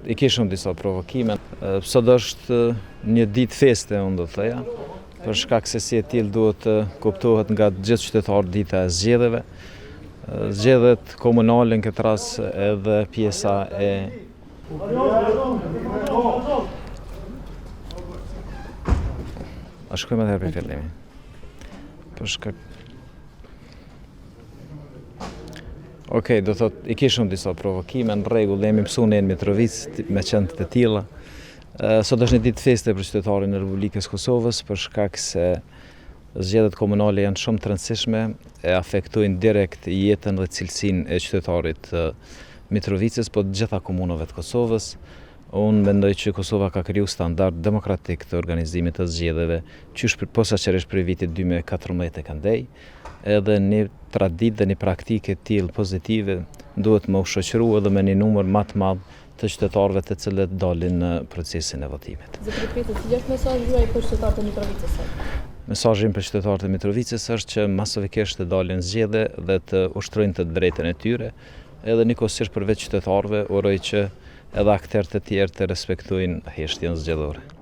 i kishëm disa provokime. Sot është një ditë feste, unë do të theja, për shkak se si e tillë duhet të kuptohet nga gjithë qytetarët dita e zgjedhjeve. Zgjedhjet komunale në këtë rast edhe pjesa e A shkojmë edhe për fillimi. Për shkak Okej, do thot, i kishëm disa provokime, në rregull, jemi mësuar në Mitrovicë me qenë të tilla. Sot është një ditë feste për qytetarën e Republikës Kosovës, për shkak se zgjedhjet komunale janë shumë të rëndësishme, e afektojnë direkt jetën dhe cilësinë e qytetarit Mitrovicës, po të gjitha komunave të Kosovës. Unë mendoj që Kosova ka kriju standard demokratik të organizimit të zgjedhjeve, që posaçërisht për vitit 2014 e këndej, edhe një traditë dhe një praktike tillë pozitive duhet më ushoqëru edhe me një numër më të madh të qytetarëve të cilët dalin në procesin e votimit. Zotëri Peti, cili është mesazhi juaj për qytetarët e Mitrovicës sot? Mesazhi im për qytetarët e Mitrovicës është që masovikisht të dalin zgjedhje dhe të ushtrojnë të drejtën e tyre, edhe njëkohësisht përveç qytetarëve uroj që edhe aktorët e tjerë të respektojnë heshtjen zgjedhore.